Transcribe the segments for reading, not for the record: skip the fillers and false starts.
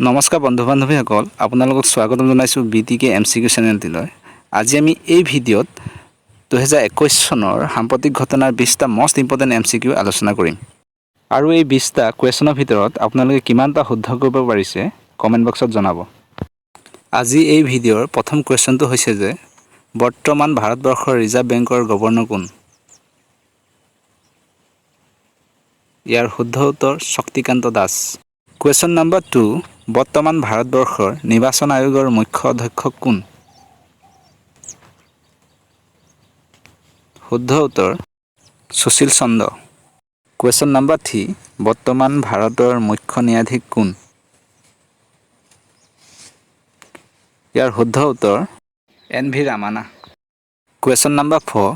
নমস্কাৰ বন্ধু বান্ধৱীসকল, আপোনালোকক স্বাগতম জনাইছোঁ BTK MCQ চেনেলটিলৈ। আজি আমি এই ভিডিঅ'ত 2021 চনৰ সাম্প্ৰতিক ঘটনাৰ 20টা মষ্ট ইম্পৰ্টেণ্ট MCQ আলোচনা কৰিম। আৰু এই 20টা কুৱেশ্যনৰ ভিতৰত আপোনালোকে কিমানটা শুদ্ধ কৰিব পাৰিছে কমেণ্ট বক্সত জনাব। আজি এই ভিডিঅ'ৰ প্ৰথম কুৱেশ্যনটো হৈছে যে বৰ্তমান ভাৰতবৰ্ষৰ ৰিজাৰ্ভ বেংকৰ গভৰ্ণৰ কোন? ইয়াৰ শুদ্ধ উত্তৰ শক্তিকান্ত দাস। কুৱেশ্যন নম্বৰ 2, বৰ্তমান ভাৰতবৰ্ষৰ নিৰ্বাচন আয়োগৰ মুখ্য অধ্যক্ষ কোন? শুদ্ধ উত্তৰ সুশীল চন্দ্ৰ। কুৱেশ্যন নম্বৰ 3, বৰ্তমান ভাৰতৰ মুখ্য ন্যায়াধীশ কোন? ইয়াৰ শুদ্ধ উত্তৰ NV ৰামানা। কুৱেশ্যন নম্বৰ 4,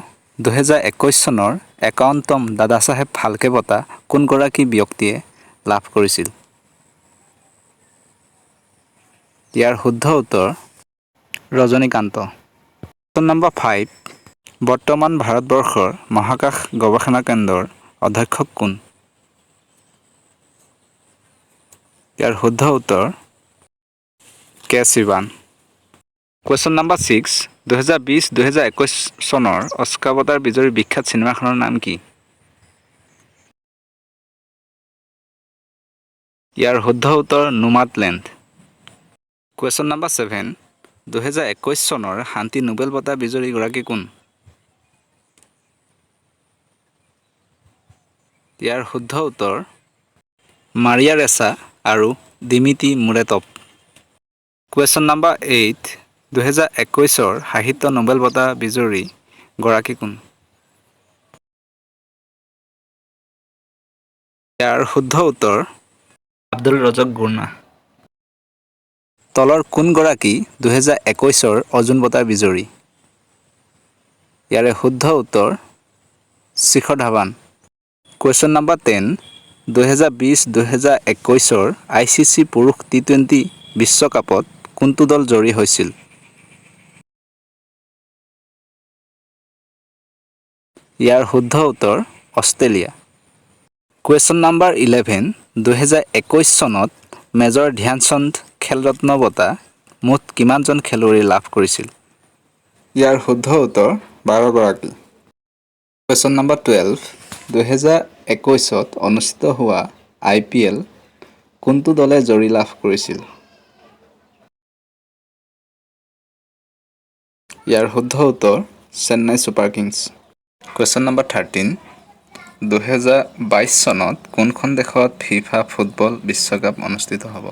2021 চনৰ 51তম দাদাচাহেব ফাল্কে বঁটা কোনগৰাকী ব্যক্তিয়ে লাভ কৰিছিল? ইয়াৰ শুদ্ধ উত্তৰ ৰজনীকান্ত। কুৱেশ্যন নম্বৰ 5, বৰ্তমান ভাৰতবৰ্ষৰ মহাকাশ গৱেষণা কেন্দ্ৰৰ অধ্যক্ষ কোন? ইয়াৰ শুদ্ধ উত্তৰ K. শিৱান। কুৱেশ্যন নম্বৰ 6, 2020-2021 চনৰ অস্কাৰ বঁটাৰ বিজয়ী বিখ্যাত চিনেমাখনৰ নাম কি? ইয়াৰ শুদ্ধ উত্তৰ নোমাডলেণ্ড। কুৱেশ্যন নম্বৰ 7, 2021 চনৰ শান্তি নোবেল বঁটা বিজয়ীগৰাকী কোন? ইয়াৰ শুদ্ধ উত্তৰ মাৰিয়া ৰেছা আৰু দিমিত্ৰী মুৰেটভ। কুৱেশ্যন নম্বৰ 8, 2021 সাহিত্য নোবেল বঁটা বিজয়ী গৰাকী কোন? ইয়াৰ শুদ্ধ উত্তৰ আব্দুল ৰজক গুৰ্না। তলৰ কোনগৰাকী 2021 অৰ্জুন বঁটাৰ বিজয়ী? ইয়াৰে শুদ্ধ উত্তৰ Shikhar Dhawan. Question number 10, 2020-2021 ICC পুৰুষ T20 বিশ্বকাপত কোনটো দল জয়ী হৈছিল? ইয়াৰ শুদ্ধ উত্তৰ অষ্ট্ৰেলিয়া। কুৱেশ্যন নম্বৰ 11, 2021 চনত মেজৰ ধ্যানচান্দ খেল ৰত্ন বঁটা মুঠ কিমানজন খেলুৱৈয়ে লাভ কৰিছিল? ইয়াৰ শুদ্ধ উত্তৰ 12 গৰাকী। কুৱেশ্যন নম্বৰ 12, 2021 অনুষ্ঠিত হোৱা IPL কোনটো দলে জয়ী লাভ কৰিছিল? ইয়াৰ শুদ্ধ উত্তৰ Chennai super Kings. Question number 13, 2022 চনত কোনখন দেশত ফিফা ফুটবল বিশ্বকাপ অনুষ্ঠিত হ'ব?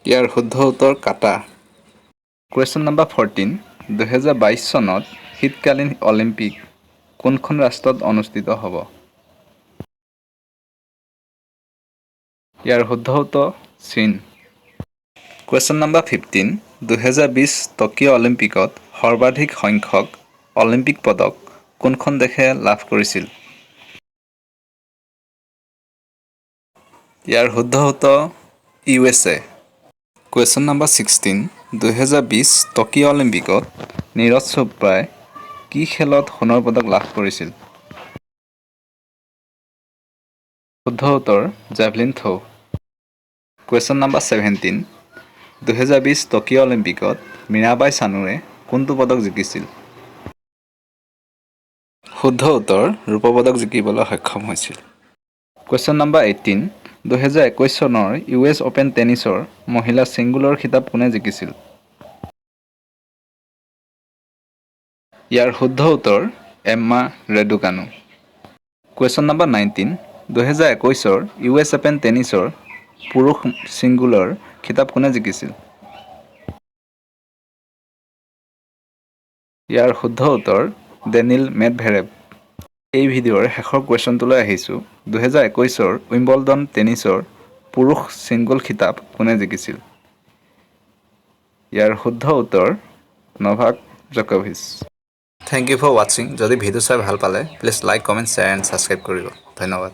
ইয়াৰ শুদ্ধ উত্তৰ কাটাৰ। কুৱেশ্যন নম্বৰ 14, 2022 চনত শীতকালীন অলিম্পিক কোনখন ৰাষ্ট্ৰত অনুষ্ঠিত হ'ব? ইয়াৰ শুদ্ধ উত্তৰ চীন। কুৱেশ্যন নম্বৰ 15, 2020 টকিঅ' অলিম্পিকত সৰ্বাধিক সংখ্যক অলিম্পিক পদক কোনখন দেশে লাভ কৰিছিল? ইয়াৰ শুদ্ধ উত্তৰ USA। কুৱেশ্যন নম্বৰ 16, 2020 টকিঅ' অলিম্পিকত নীৰজ চোপ্ৰাই কি খেলত সোণৰ পদক লাভ কৰিছিল? শুদ্ধ উত্তৰ javelin throw'. Question number 17, 2020 Tokyo' অলিম্পিকত মীৰাবাই চানুৱে কোনটো পদক জিকিছিল? শুদ্ধ উত্তৰ ৰূপৰ পদক জিকিবলৈ সক্ষম হৈছিল। কুৱেশ্যন নম্বৰ 18, 2021 চনৰ US অপেন টেনিছৰ মহিলা ছিংগলৰ খিতাপ কোনে জিকিছিল? ইয়াৰ শুদ্ধ উত্তৰ Emma Raducanu. Question number 19, 2021 US open টেনিছৰ পুৰুষ ছিংগলৰ খিতাপ কোনে জিকিছিল? ইয়াৰ শুদ্ধ উত্তৰ ডেনিল মেডভেডেভ। এই ভিডিঅ'ৰ শেষৰ কুৱেশ্যনটোলৈ আহিছোঁ। 2021 উইম্বলডন টেনিছৰ পুৰুষ ছিংগল খিতাপ কোনে জিকিছিল? ইয়াৰ শুদ্ধ উত্তৰ নভাক জকভিচ। থেংক ইউ ফৰ ৱাচিং। যদি ভিডিঅ' চাই ভাল পালে please like, comment, share and subscribe কৰিব। ধন্যবাদ।